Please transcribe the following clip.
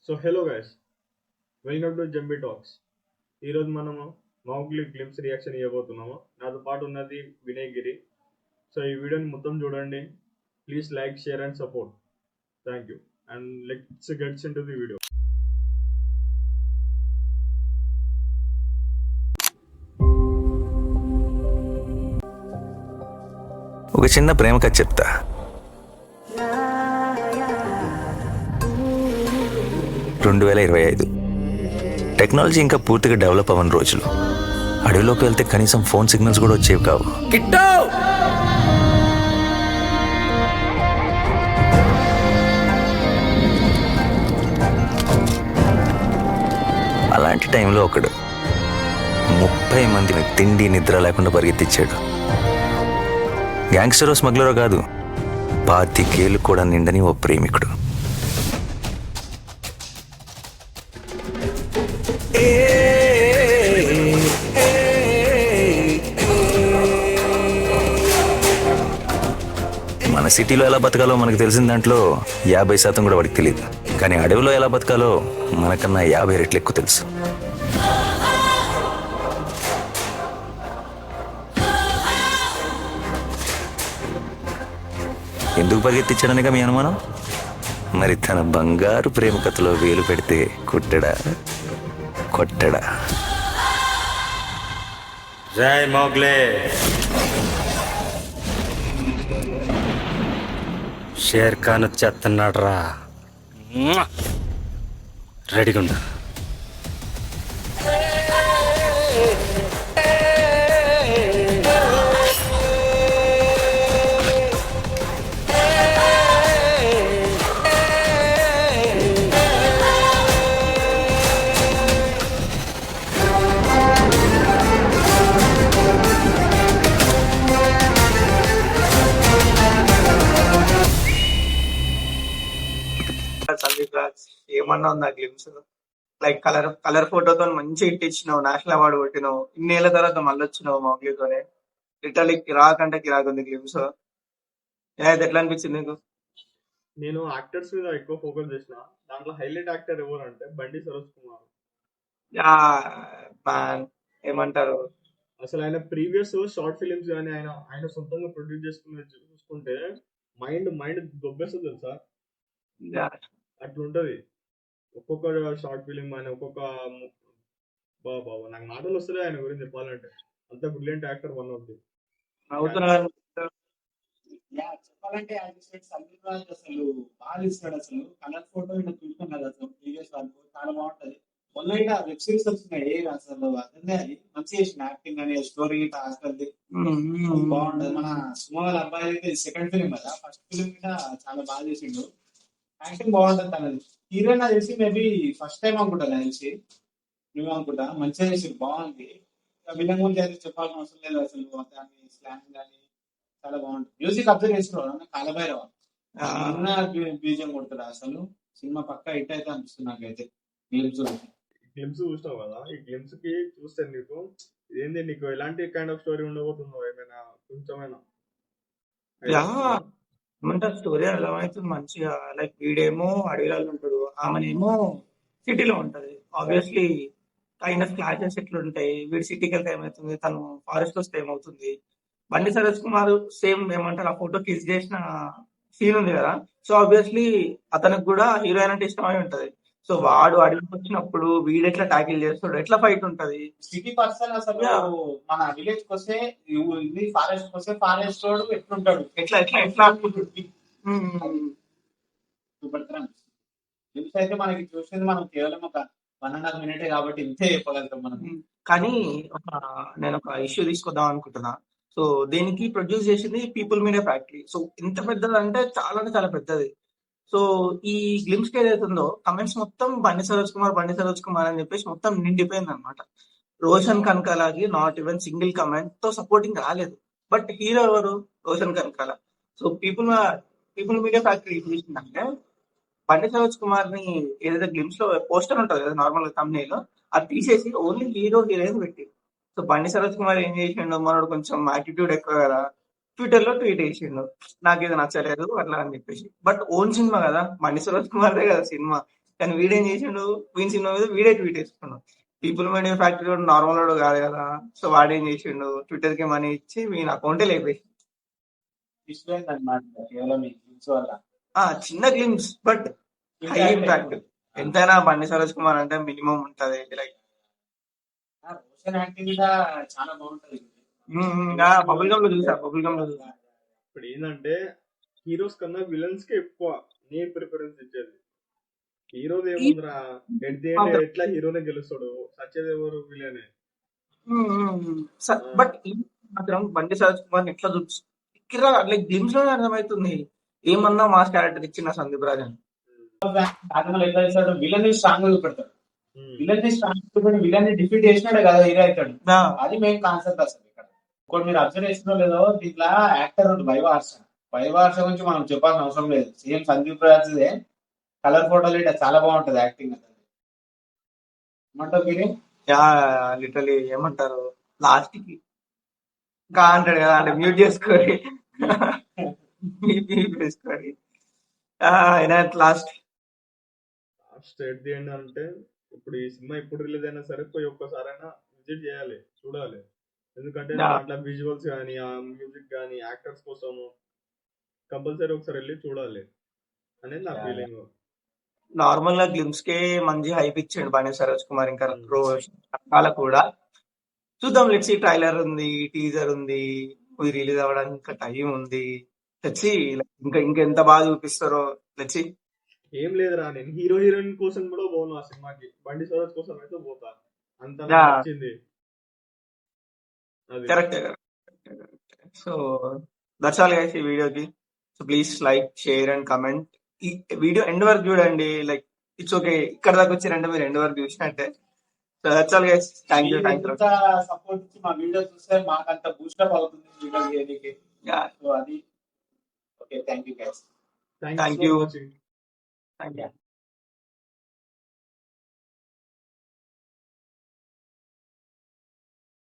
So hello guys, welcome to జంబీ టాక్స్. ఈరోజు మనము మౌగ్లీ గ్లిమ్స్ రియాక్షన్ ఇవ్వబోతున్నాము. నాతో పాటు ఉన్నది వినయ్ గిరి. సో ఈ వీడియోని మొత్తం చూడండి. Please like, share and support. Thank you. And let's gets in to the video. ఒక చిన్న ప్రేమ కథ చెప్తా. రెండు 2025 టెక్నాలజీ ఇంకా పూర్తిగా డెవలప్ అవ్వని రోజులు. అడవిలోకి వెళ్తే కనీసం ఫోన్ సిగ్నల్స్ కూడా వచ్చేవి కావు. అలాంటి టైంలో ఒకడు 30 మందిని తిండి నిద్ర లేకుండా పరిగెత్తిచ్చాడు. గ్యాంగ్స్టరో స్మగ్లరో కాదు, 25 ఏళ్ళు కూడా నిండని ఓ ప్రేమికుడు. మన సిటీలో ఎలా బతకాలో మనకు తెలిసిన దాంట్లో 50% కూడా వాడికి తెలియదు. కానీ అడవిలో ఎలా బతకాలో మనకన్నా 50 రెట్లు ఎక్కువ తెలుసు. ఎందుకు పరిగెత్తించాడనిగా మీ అనుమానం? మరి తన బంగారు ప్రేమ కథలో వేలు పెడితే కొట్టడా? జై మోగ్లే. షేర్ ఖాన్ వచ్చేస్తున్నాడు రా, రెడీగా ఉండు. సందీప్ రాజ్ ఏమన్నా ఉందా గ్లిమ్స్? లైక్ కలర్ కలర్ ఫోటోతో మంచి హిట్ ఇచ్చినావు, నేషనల్ అవార్డు కొట్టినావు, ఇన్నేళ్ల తర్వాత మళ్ళీ వచ్చినావు మౌగ్లీతోనే. లిటరలీ కిరాక్ అంటే కిరాక్ ఉంది గ్లిమ్స్. ఏదైతే ఎట్లా అనిపించింది నీకు? నేను యాక్టర్స్ మీద ఎక్కువ ఫోకస్ చేసిన. దాంట్లో హైలైట్ యాక్టర్ ఎవరు అంటే బండి సరోజ్ కుమార్. ఏమంటారు, అసలు ఆయన ప్రీవియస్ షార్ట్ ఫిలిమ్స్ కానీ ఆయన సొంతంగా ప్రొడ్యూస్ చేసుకుని చూసుకుంటే మైండ్ మైండ్ దొబ్బేస్తుంది తెలుసా. అట్లుంటది ఒక్కొక్క షార్ట్ ఫిలిం ఆయన, ఒక్కొక్క బాబా నాకు మాటలు వస్తుంది ఆయన గురించి చెప్పాలంటే. అంత brilliant actor, one of the. అవుతున్నారు. చెప్పాలంటే సందీప్ రాజ్ అసలు బాగా ఇస్తాడు. అసలు కలర్ ఫోటో ఇంకా చూస్తాం కదా, అసలు ప్రీవియస్ వాళ్ళు చాలా బాగుంటది. మొన్న ఇంకా వెబ్ సిరీస్ వచ్చినాయి, అసలు అదే అది మంచి చేసిన యాక్టింగ్ అని, స్టోరీ అసలు బాగుంటది. మన సుమోల్ అబ్బాయి అయితే సెకండ్ ఫిలిం కదా, ఫస్ట్ ఫిలిం కూడా చాలా బాగా చేసిండు. యాక్టింగ్ బాగుంటది తనది. హీరోయిన్ చేసి మేబీ ఫస్ట్ టైం అనుకుంటా తెలిసి, నువ్వు అనుకుంటా మంచిగా చేసి బాగుంది. విలన్ గురించి అయితే చెప్పాల్సిన అవసరం లేదు. అసలు దాని స్లాంగ్ కానీ చాలా బాగుంటుంది. మ్యూజిక్ అబ్జర్వ్ చేస్తున్నాడు కాలభైరవ, బీజం కొడుతుంది. అసలు సినిమా పక్కా హిట్ అయితే అనిపిస్తుంది నాకైతే. గ్లిమ్స్ చూసినావు కదా, ఈ గ్లిమ్స్ కి చూస్తే నీకు ఏంది, నీకు ఎలాంటి కైండ్ ఆఫ్ స్టోరీ ఉండబోతుందో ఏమైనా కొంచెమైనా ఏమంటారు స్టోరీ ఎలా అవుతుంది మంచిగా. లైక్ వీడేమో అడవిలో ఉంటాడు, ఆమెనేమో సిటీలో ఉంటది. ఆబ్వియస్లీ కైండ్ ఆఫ్ క్లాషెస్ ఎట్లుంటాయి. వీడు సిటీకి వెళ్తే ఏమవుతుంది, తను ఫారెస్ట్ వస్తే ఏమవుతుంది. బండి సరోజ్ కుమార్ సేమ్ ఏమంటారు ఆ ఫోటో కిస్ చేసిన సీన్ ఉంది కదా, సో ఆబ్వియస్లీ అతనికి కూడా హీరోయిన్ అంటే ఇష్టమై ఉంటది. సో వాడు అడవికి వచ్చినప్పుడు వీడు ఎట్లా ట్యాకిల్ చేస్తాడు, ఎట్లా ఫైట్ ఉంటది. సిటీ పర్సన్ అసలు మన విలేజ్ కి వస్తే, ఇది ఫారెస్ట్ కి వస్తే ఫారెస్ట్ రోడ్ ఎట్లుంటాడు, ఎట్లా ఎట్లా ఎట్లా న్యూస్ అయితే మనకి చూసేది మనం కేవలం ఒక 1.5 మినిటే కాబట్టి ఇంతే చెప్పగలుగుతాం మనం. కానీ నేను ఒక ఇష్యూ తీసుకొద్దాం అనుకుంటున్నా. సో దీనికి ప్రొడ్యూస్ చేసింది పీపుల్ మీడియా ఫ్యాక్టరీ. సో ఎంత పెద్దది అంటే చాలా పెద్దది. సో ఈ గ్లిమ్స్ కి ఏదైతే ఉందో కమెంట్స్ మొత్తం బండి సరోజ్ కుమార్ అని చెప్పేసి మొత్తం నిండిపోయింది అనమాట. రోషన్ కనకాలకి నాట్ ఈవెన్ సింగిల్ కమెంట్ తో సపోర్టింగ్ రాలేదు. బట్ హీరో ఎవరు? Roshan Kanakala. So people media factory ఏం చేసిందంటే బండి సరోజ్ కుమార్ ని ఏదైతే గ్లిమ్స్ లో పోస్టర్ ఉంటది కదా నార్మల్ గా thumbnail, అది తీసేసి ఓన్లీ హీరో హీరోయిన్ పెట్టి. సో బండి సరోజ్ కుమార్ ఏం చేసిండు, మనోడు కొంచెం యాటిట్యూడ్ ఎక్కువ కదా, ట్విట్టర్ లో ట్వీట్ చేసిండు నాకు ఇది నచ్చలేదు అట్లా అని చెప్పేసి. బట్ ఓన్ సినిమా కదా, బండి సరోజ్ కుమార్దే కదా సినిమా, కానీ వీడేం చేసిండు, వీని సినిమా మీద వీడే ట్వీట్ వేసుకున్నాడు. పీపుల్ మీడియా ఫ్యాక్టరీ కూడా నార్మల్ వాడు కాదు కదా. సో వాడేం చేసిండు, ట్విట్టర్ కి మనీ ఇచ్చి వీని అకౌంటే లేపేసి డిస్ప్లేన్ అనమాట కేవలం ఈ గ్లిమ్స్ వల్ల చిన్న గ్లిమ్స్ బట్ హై ఇంపాక్ట్. ఎంతైనా బండి సరోజ్ కుమార్ అంటే మినిమం ఉంటది. లైక్ రోషన్ యాక్టింగ్ కూడా చాలా బాగుంటది. బబుల్ గమ్ లో చూసా, బబుల్ గమ్ లో చూసా. ఇప్పుడు ఏంటంటే హీరోస్ కన్నా విలన్స్ కి ఎక్కువ నేను ప్రిఫరెన్స్ ఇచ్చేది. హీరోది ఏముందిరా, ఎట్లా హీరోనే గెలుస్తాడు, సచ్చేది ఎవరు విలనే. బట్ మాత్రం బండి సరోజ్ కుమార్ ఎట్లా చూపిరా, లైక్ గ్లిమ్స్ లోనే అర్థమవుతుంది ఏమన్నా మాస్ క్యారెక్టర్ ఇచ్చిన సందీప్ రాజన్. ఎట్లా చేస్తాడు, విలన్ స్ట్రాంగ్ చూపెడతాడు. విలన్ ని స్ట్రాంగ్ చూపెట్టి విలన్ ని డిఫీట్ చేసినాడే కదా హీరో అవుతాడు. అది మెయిన్ కాన్సెప్ట్ అసలు ఇక్కడ. ఇంకోటి మీరు అబ్జర్వ్ చేసినో లేదో, దీంట్లో యాక్టర్ వైవార్ష గురించి మనం చెప్పాల్సిన అవసరం లేదు. సీఎం సందీప్ రాజ్దే కలర్ ఫోటోలు ఇట్లా చాలా బాగుంటది యాక్టింగ్ అసలు. ఏమంటావు మీరు? లిటరలీ ఏమంటారు, లాస్ట్ కి ఇంకా అంటాడు కదా, అంటే మ్యూట్ చేసుకొని వేసుకొని లాస్ట్ ఎట్ ది ఎండ్ అంటే ఇప్పుడు ఈ సినిమా ఎప్పుడు రిలీజ్ అయినా సరే పోయి ఒక్కసారైనా విజిట్ చేయాలి, చూడాలి. ఎందుకంటే దాంట్లో విజువల్స్ కానీ, ఆ మ్యూజిక్ కానీ, యాక్టర్స్ కోసము కంపల్సరీ ఒకసారి వెళ్ళి చూడాలి అనేది నా ఫీలింగ్. నార్మల్ గా గ్లిమ్స్ కే మంచి హైప్ ఇచ్చాడు బండి సరోజ్ కుమార్. ఇంకా రకాల కూడా చూద్దాం. లెట్స్ ట్రైలర్ ఉంది, టీజర్ ఉంది, రిలీజ్ అవ్వడానికి ఇంకా టైం ఉంది. లెట్స్ ఇంకా ఇంకెంత బాగా చూపిస్తారో లెట్స్. ఏం లేదురా, నేను హీరో హీరోయిన్ కోసం కూడా పోను ఆ సినిమాకి, బండి సరోజ్ కోసం అయితే పోతా. అంత నచ్చింది. Correct. So that's all guys ఈ వీడియోకి. So please like, share and comment. ఈ వీడియో ఎండ్ వరకు చూడండి. లైక్ ఇట్స్ ఓకే, ఇక్కడ దాకా వచ్చారంటే మీరు ఎండ్ వరకు చూసినట్టే. So that's all guys. Thank you. Support ఇచ్చి మా వీడియో చూస్తే మాకు అంత బూస్టప్ అవుతుంది వీడియో చేయడానికి. సో అది okay. Thank you guys. Thank you.